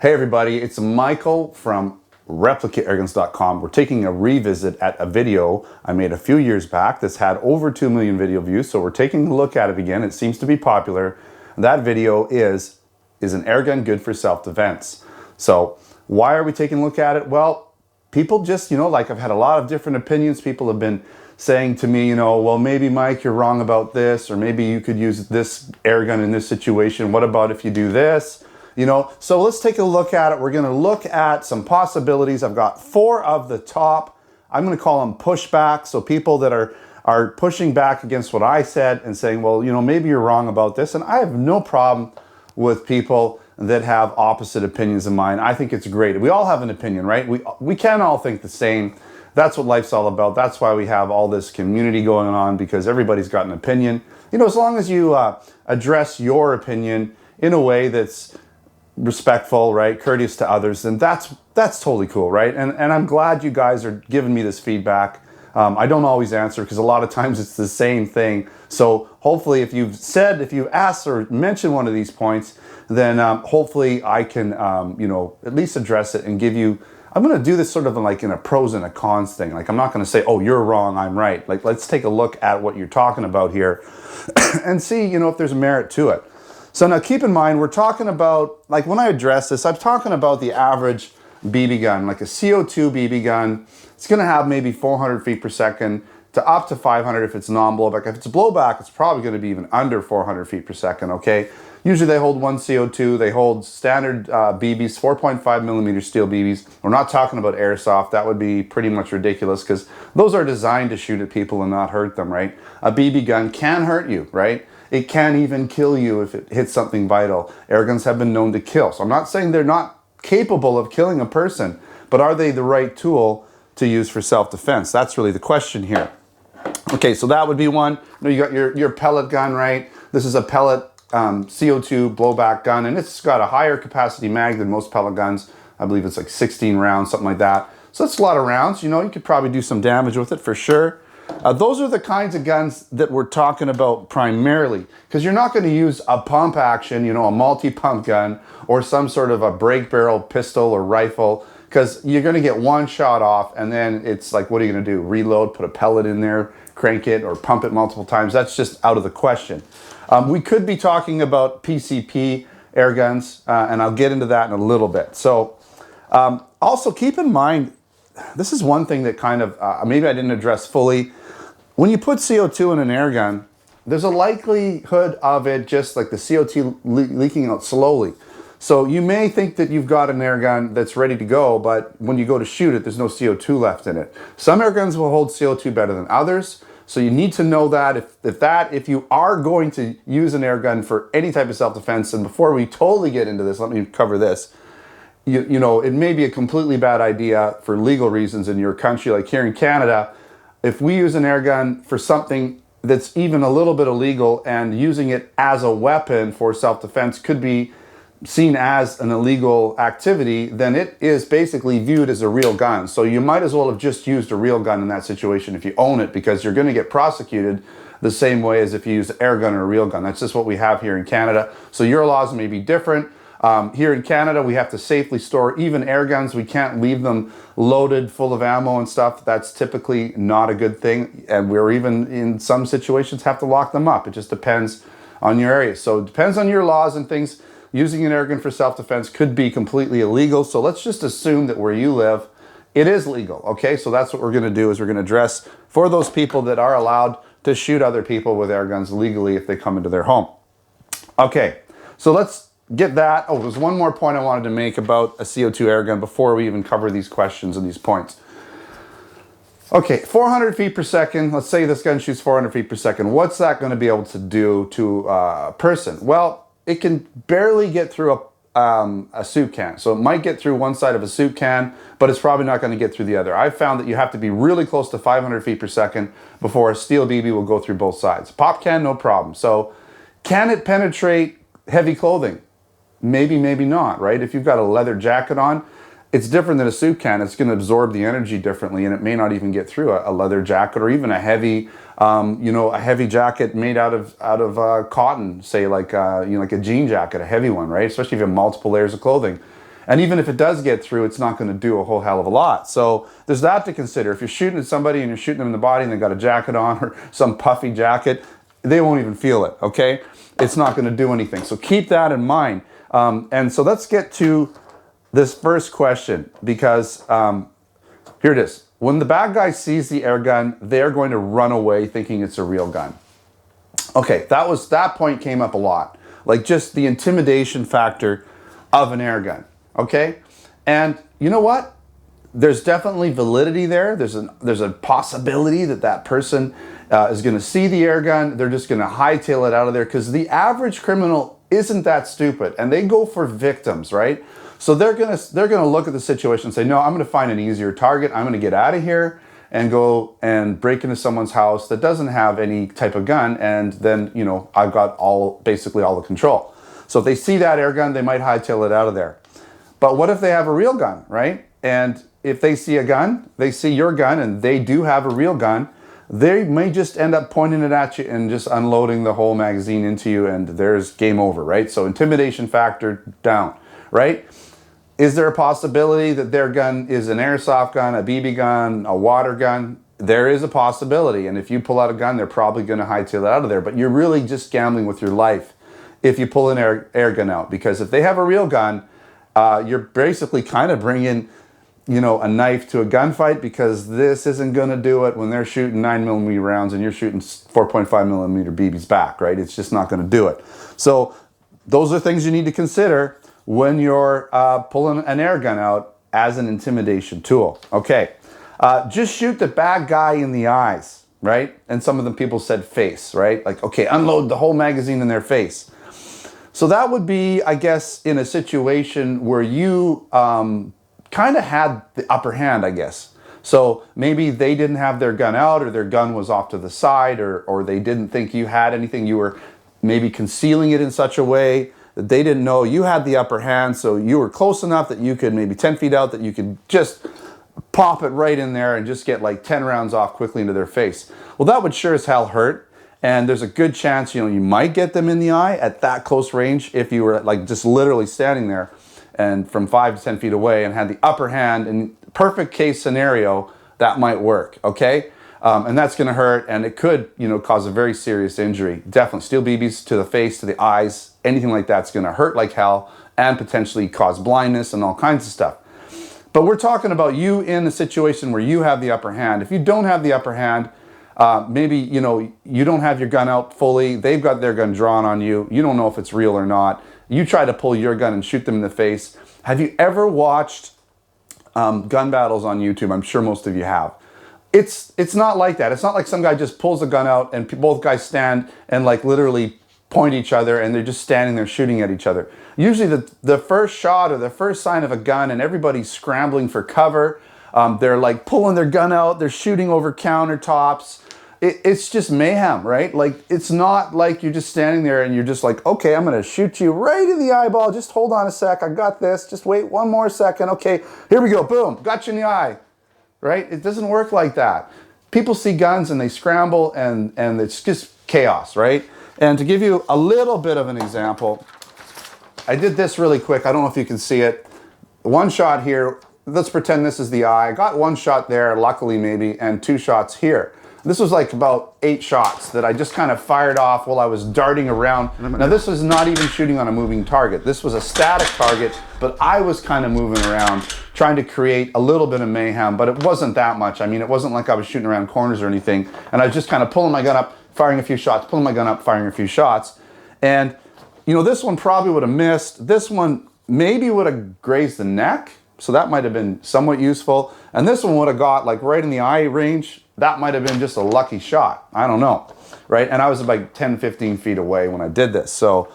Hey everybody, it's Michael from ReplicaAirguns.com. We're taking a revisit at a video I made a few years back that's had over 2 million video views, so we're taking a look at it again. It seems to be popular. That video is an Airgun Good for self-defense. So why are we taking a look at it? Well, people just, like I've had a lot of different opinions. People have been saying to me, well, maybe Mike, you're wrong about this, or maybe you could use this airgun in this situation. What about if you do this? So let's take a look at it. We're going to look at some possibilities. I've got 4 of the top. I'm going to call them pushback. So people that are pushing back against what I said and saying, well, maybe you're wrong about this. And I have no problem with people that have opposite opinions of mine. I think it's great. We all have an opinion, right? We can't all think the same. That's what life's all about. That's why we have all this community going on, because everybody's got an opinion. As long as you address your opinion in a way that's respectful, right, courteous to others, then that's totally cool, right? And I'm glad you guys are giving me this feedback. I don't always answer because a lot of times it's the same thing. So hopefully if you've asked or mentioned one of these points, then hopefully I can, at least address it and give you, I'm going to do this sort of like in a pros and a cons thing. Like I'm not going to say, oh, you're wrong, I'm right. Like let's take a look at what you're talking about here and see, if there's merit to it. So now keep in mind, we're talking about, like when I address this, I'm talking about the average BB gun, like a CO2 BB gun. It's gonna have maybe 400 feet per second to up to 500 if it's non-blowback. If it's blowback, it's probably gonna be even under 400 feet per second, okay? Usually they hold 1 CO2, they hold standard BBs, 4.5 millimeter steel BBs. We're not talking about airsoft. That would be pretty much ridiculous because those are designed to shoot at people and not hurt them, right? A BB gun can hurt you, right? It can even kill you if it hits something vital. Airguns have been known to kill. So I'm not saying they're not capable of killing a person, but are they the right tool to use for self-defense? That's really the question here. Okay, so that would be one. You got your pellet gun, right? This is a pellet CO2 blowback gun, and it's got a higher capacity mag than most pellet guns. I believe it's like 16 rounds, something like that. So that's a lot of rounds. You could probably do some damage with it for sure. Those are the kinds of guns that we're talking about primarily, because you're not going to use a pump action, a multi-pump gun, or some sort of a break barrel pistol or rifle, because you're going to get one shot off, and then it's like, what are you going to do? Reload, put a pellet in there, crank it, or pump it multiple times? That's just out of the question. We could be talking about PCP air guns, and I'll get into that in a little bit. So also keep in mind, this is one thing that kind of, maybe I didn't address fully. When you put CO2 in an air gun, there's a likelihood of it just like the CO2 leaking out slowly. So you may think that you've got an air gun that's ready to go, but when you go to shoot it, there's no CO2 left in it. Some air guns will hold CO2 better than others. So you need to know that if you are going to use an air gun for any type of self-defense, and before we totally get into this, let me cover this. It may be a completely bad idea for legal reasons in your country, like here in Canada. If we use an air gun for something that's even a little bit illegal, and using it as a weapon for self-defense could be seen as an illegal activity, then it is basically viewed as a real gun. So you might as well have just used a real gun in that situation if you own it, because you're going to get prosecuted the same way as if you use an air gun or a real gun. That's just what we have here in Canada. So your laws may be different. Here in Canada, we have to safely store even air guns. We can't leave them loaded full of ammo and stuff. That's typically not a good thing. And we're even in some situations have to lock them up. It just depends on your area. So it depends on your laws and things. Using an air gun for self-defense could be completely illegal. So let's just assume that where you live, it is legal. Okay, so that's what we're going to do, is we're going to address for those people that are allowed to shoot other people with air guns legally if they come into their home. Okay, so let's get that. Oh, there's one more point I wanted to make about a CO2 air gun before we even cover these questions and these points. Okay, 400 feet per second. Let's say this gun shoots 400 feet per second. What's that going to be able to do to a person? Well, it can barely get through a soup can. So it might get through one side of a soup can, but it's probably not going to get through the other. I've found that you have to be really close to 500 feet per second before a steel BB will go through both sides. Pop can, no problem. So can it penetrate heavy clothing? Maybe, maybe not, right? If you've got a leather jacket on, it's different than a soup can. It's going to absorb the energy differently, and it may not even get through a leather jacket, or even a heavy, a heavy jacket made out of cotton, say like a jean jacket, a heavy one, right? Especially if you have multiple layers of clothing. And even if it does get through, it's not going to do a whole hell of a lot. So there's that to consider. If you're shooting at somebody and you're shooting them in the body and they got a jacket on or some puffy jacket, they won't even feel it, okay? It's not going to do anything. So keep that in mind. And so let's get to this first question, because here it is. When the bad guy sees the air gun, they're going to run away thinking it's a real gun. Okay, that point came up a lot. Like just the intimidation factor of an air gun, okay? And you know what? There's definitely validity there. There's a possibility that that person is going to see the air gun. They're just going to hightail it out of there, because the average criminal isn't that stupid, and they go for victims, right? So they're gonna look at the situation and say, no, I'm going to find an easier target. I'm going to get out of here and go and break into someone's house that doesn't have any type of gun, and then, you know, I've got basically all the control. So if they see that air gun, they might hightail it out of there. But what if they have a real gun, right? And if they see a gun, they see your gun, and they do have a real gun, they may just end up pointing it at you and just unloading the whole magazine into you, and there's game over, right? So intimidation factor down, right? Is there a possibility that their gun is an airsoft gun, a BB gun, a water gun? There is a possibility, and if you pull out a gun, they're probably going to hightail it out of there. But you're really just gambling with your life if you pull an air gun out, because if they have a real gun, you're basically kind of bringing, you know, a knife to a gunfight, because this isn't going to do it when they're shooting 9mm rounds and you're shooting 4.5mm BBs back, right? It's just not going to do it. So those are things you need to consider when you're pulling an air gun out as an intimidation tool. Okay, just shoot the bad guy in the eyes, right? And some of the people said face, right? Like, okay, unload the whole magazine in their face. So that would be, I guess, in a situation where you kind of had the upper hand, I guess. So maybe they didn't have their gun out, or their gun was off to the side, or they didn't think you had anything. You were maybe concealing it in such a way that they didn't know you had the upper hand, so you were close enough that you could, maybe 10 feet out, that you could just pop it right in there and just get like 10 rounds off quickly into their face. Well, that would sure as hell hurt, and there's a good chance, you know, you might get them in the eye at that close range if you were like just literally standing there and from 5 to 10 feet away and had the upper hand. In perfect case scenario, that might work, okay? And that's going to hurt, and it could, you know, cause a very serious injury. Definitely, steel BBs to the face, to the eyes, anything like that's going to hurt like hell and potentially cause blindness and all kinds of stuff. But we're talking about you in a situation where you have the upper hand. If you don't have the upper hand, maybe, you know, you don't have your gun out fully. They've got their gun drawn on you. You don't know if it's real or not. You try to pull your gun and shoot them in the face. Have you ever watched gun battles on YouTube? I'm sure most of you have. It's not like that. It's not like some guy just pulls a gun out and both guys stand and like literally point each other and they're just standing there shooting at each other. Usually the first shot or the first sign of a gun and everybody's scrambling for cover. They're like pulling their gun out. They're shooting over countertops. It's just mayhem, right? Like, it's not like you're just standing there and you're just like, okay, I'm going to shoot you right in the eyeball. Just hold on a sec. I got this. Just wait one more second. Okay, here we go. Boom. Got you in the eye. Right? It doesn't work like that. People see guns and they scramble and it's just chaos, right? And to give you a little bit of an example, I did this really quick. I don't know if you can see it. One shot here. Let's pretend this is the eye. I got one shot there, luckily maybe, and 2 shots here. This was like about 8 shots that I just kind of fired off while I was darting around. Now this was not even shooting on a moving target. This was a static target, but I was kind of moving around, trying to create a little bit of mayhem, but it wasn't that much. I mean, it wasn't like I was shooting around corners or anything. And I was just kind of pulling my gun up, firing a few shots, pulling my gun up, firing a few shots. And, you know, this one probably would have missed. This one maybe would have grazed the neck. So that might have been somewhat useful. And this one would have got like right in the eye range. That might have been just a lucky shot. I don't know, right? And I was about 10, 15 feet away when I did this. So,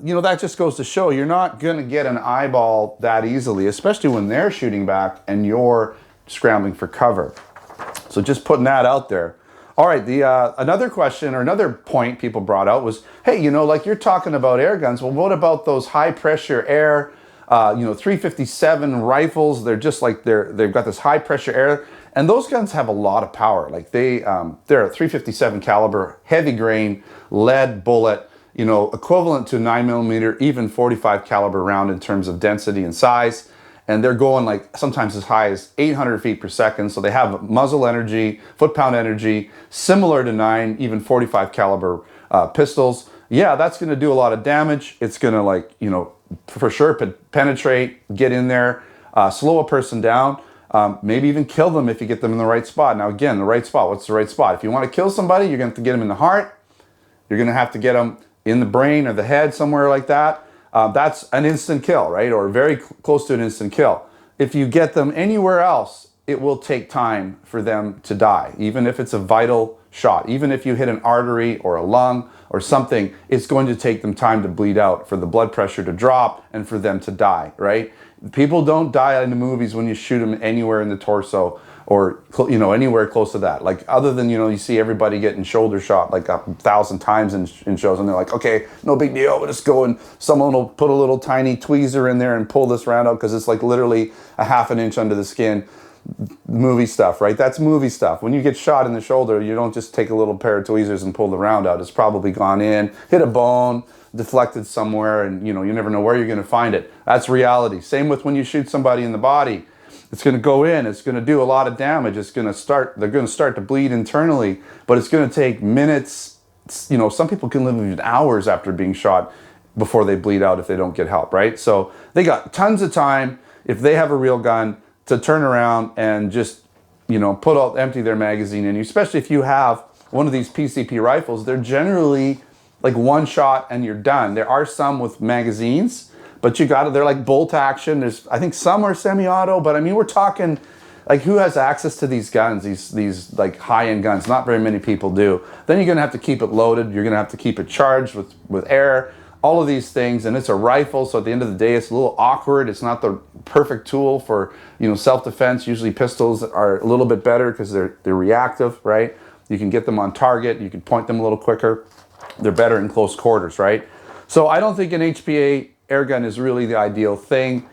you know, that just goes to show you're not going to get an eyeball that easily, especially when they're shooting back and you're scrambling for cover. So just putting that out there. All right, another question or another point people brought out was, hey, you know, like you're talking about air guns. Well, what about those high pressure air, you know, 357 rifles? They're just like, they've got this high pressure air. And those guns have a lot of power. Like they're a 357 caliber, heavy grain, lead bullet. you know, equivalent to 9mm, even 45 caliber round in terms of density and size. And they're going like sometimes as high as 800 feet per second. So they have muzzle energy, foot-pound energy, similar to 9, even 45 caliber pistols. Yeah, that's going to do a lot of damage. It's going to, like, you know, for sure penetrate, get in there, slow a person down, maybe even kill them if you get them in the right spot. Now again, the right spot, what's the right spot? If you want to kill somebody, you're going to have to get them in the heart. You're going to have to get them in the brain or the head, somewhere like that. That's an instant kill, right? Or very close to an instant kill. If you get them anywhere else, it will take time for them to die, even if it's a vital shot. Even if you hit an artery or a lung or something, it's going to take them time to bleed out, for the blood pressure to drop, and for them to die, right? People don't die in the movies when you shoot them anywhere in the torso or, you know, anywhere close to that. Like, other than, you know, you see everybody getting shoulder shot like 1,000 times in shows, and they're like, okay, no big deal, we'll just go, and someone will put a little tiny tweezer in there and pull this round out because it's like literally a ½ an inch under the skin. Movie stuff, right? That's movie stuff. When you get shot in the shoulder, you don't just take a little pair of tweezers and pull the round out. It's probably gone in, hit a bone, deflected somewhere, and, you know, you never know where you're going to find it. That's reality. Same with when you shoot somebody in the body. It's going to go in, it's going to do a lot of damage. It's going to start, they're going to start to bleed internally, but it's going to take minutes. You know, some people can live even hours after being shot before they bleed out if they don't get help, right? So they got tons of time, if they have a real gun, to turn around and just, you know, empty their magazine in you. Especially if you have one of these PCP rifles, they're generally like one shot and you're done. There are some with magazines, but they're like bolt action. I think some are semi-auto, but I mean, we're talking like, who has access to these guns, these like high-end guns? Not very many people do. Then you're gonna have to keep it loaded. You're gonna have to keep it charged with air, all of these things, and it's a rifle, so at the end of the day, it's a little awkward. It's not the perfect tool for, you know, self-defense. Usually pistols are a little bit better because they're reactive, right? You can get them on target, you can point them a little quicker. They're better in close quarters, right? So I don't think an HPA airgun is really the ideal thing.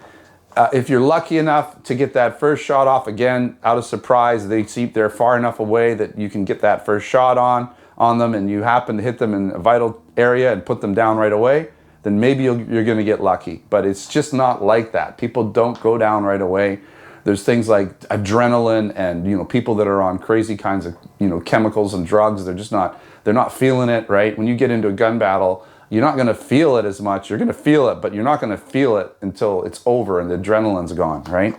If you're lucky enough to get that first shot off, again, out of surprise, they're far enough away that you can get that first shot on them, and you happen to hit them in a vital area and put them down right away, then maybe you're going to get lucky. But it's just not like that. People don't go down right away. There's things like adrenaline, and, you know, people that are on crazy kinds of, you know, chemicals and drugs, they're not feeling it, right? When you get into a gun battle, you're not going to feel it as much. You're going to feel it, but you're not going to feel it until it's over and the adrenaline's gone, right?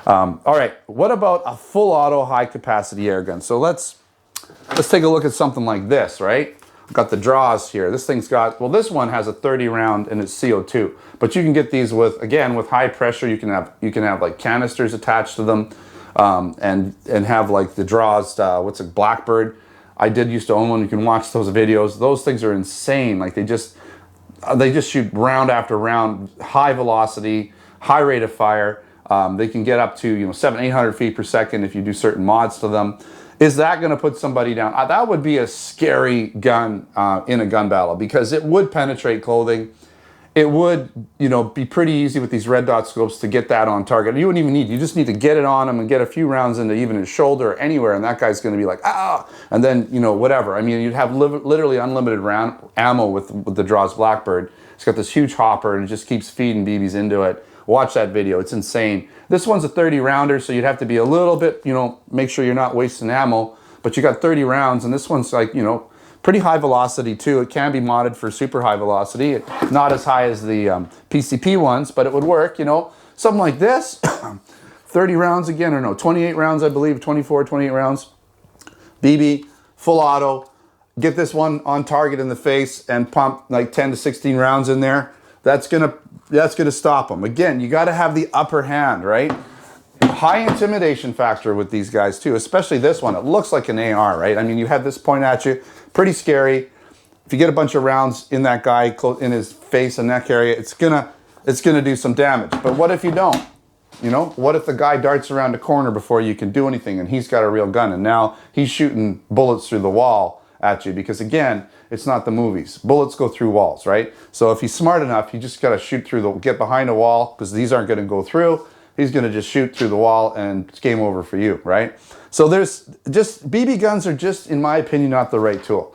All right, what about a full auto high capacity air gun? So let's take a look at something like this, right? I've got the draws here. This thing's got, well, this one has a 30 round and it's CO2, but you can get these with high pressure. You can have like canisters attached to them, and have like the draws, what's a Blackbird? I used to own one. You can watch those videos. Those things are insane. Like, they just shoot round after round, high velocity, high rate of fire. They can get up to, you know, 700-800 feet per second if you do certain mods to them. Is that going to put somebody down? That would be a scary gun in a gun battle, because it would penetrate clothing. It would, you know, be pretty easy with these red dot scopes to get that on target. You wouldn't even you just need to get it on him and get a few rounds into even his shoulder or anywhere, and that guy's going to be like, ah, and then, you know, whatever. I mean, you'd have literally unlimited round ammo with the Draws Blackbird. It's got this huge hopper and it just keeps feeding BBs into it. Watch that video, it's insane. This one's a 30 rounder, so you'd have to be a little bit, you know, make sure you're not wasting ammo, but you got 30 rounds, and this one's like, you know, pretty high velocity too. It can be modded for super high velocity. Not as high as the PCP ones, but it would work, you know. Something like this, 30 rounds again, or no, 28 rounds, I believe, 24, 28 rounds. BB, full auto. Get this one on target in the face and pump like 10 to 16 rounds in there. That's gonna stop them. Again, you gotta have the upper hand, right? High intimidation factor with these guys too, especially this one. It looks like an AR, right? I mean, you have this point at you, pretty scary. If you get a bunch of rounds in that guy, in his face and neck area, it's gonna do some damage. But what if you don't? You know, what if the guy darts around a corner before you can do anything, and he's got a real gun, and now he's shooting bullets through the wall at you? Because again, it's not the movies. Bullets go through walls, right? So if he's smart enough, you just gotta get behind a wall, because these aren't gonna go through. He's gonna just shoot through the wall and it's game over for you, right? So BB guns are just, in my opinion, not the right tool.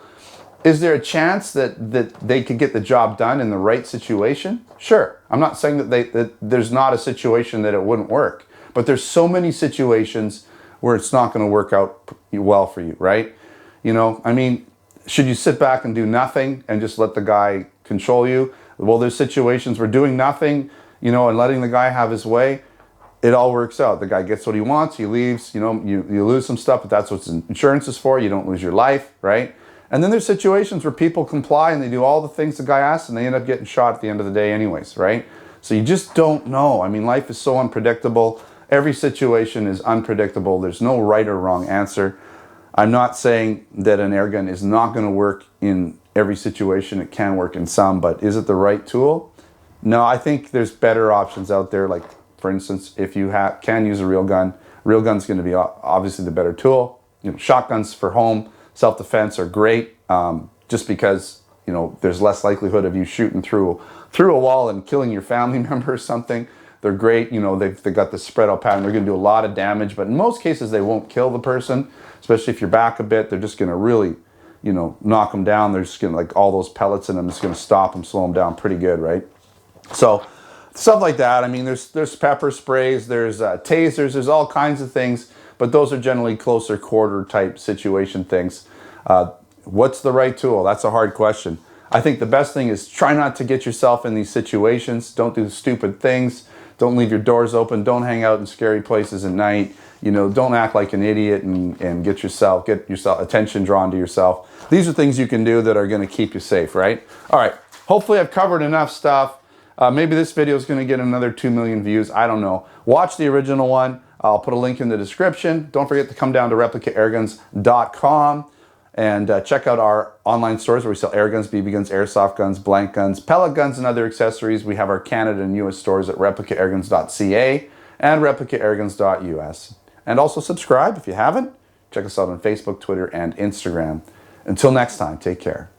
Is there a chance that they could get the job done in the right situation? Sure. I'm not saying that there's not a situation that it wouldn't work, but there's so many situations where it's not going to work out well for you, right? You know, I mean, should you sit back and do nothing and just let the guy control you? Well, there's situations where doing nothing, you know, and letting the guy have his way, it all works out. The guy gets what he wants, he leaves, you know, you lose some stuff, but that's what insurance is for. You don't lose your life, right? And then there's situations where people comply and they do all the things the guy asks and they end up getting shot at the end of the day anyways, right? So you just don't know. I mean, life is so unpredictable. Every situation is unpredictable. There's no right or wrong answer. I'm not saying that an air gun is not going to work in every situation. It can work in some, but is it the right tool? No, I think there's better options out there. Like, for instance, if you can use a real gun's going to be obviously the better tool. You know, shotguns for home self-defense are great, just because, you know, there's less likelihood of you shooting through a wall and killing your family member or something. They're great, you know, they've got the spread out pattern. They're going to do a lot of damage, but in most cases they won't kill the person, especially if you're back a bit. They're just going to really, you know, knock them down. They're just going to, like, all those pellets in them is going to stop them, slow them down pretty good, right? So stuff like that. I mean, there's pepper sprays, there's tasers, there's all kinds of things, but those are generally closer quarter type situation things. What's the right tool? That's a hard question. I think the best thing is try not to get yourself in these situations. Don't do stupid things. Don't leave your doors open. Don't hang out in scary places at night. You know, don't act like an idiot and get yourself attention drawn to yourself. These are things you can do that are going to keep you safe, right? All right. Hopefully I've covered enough stuff. Maybe this video is going to get another 2 million views. I don't know. Watch the original one. I'll put a link in the description. Don't forget to come down to replicaairguns.com and check out our online stores where we sell air guns, BB guns, airsoft guns, blank guns, pellet guns, and other accessories. We have our Canada and US stores at replicaairguns.ca and replicaairguns.us. And also subscribe if you haven't. Check us out on Facebook, Twitter, and Instagram. Until next time, take care.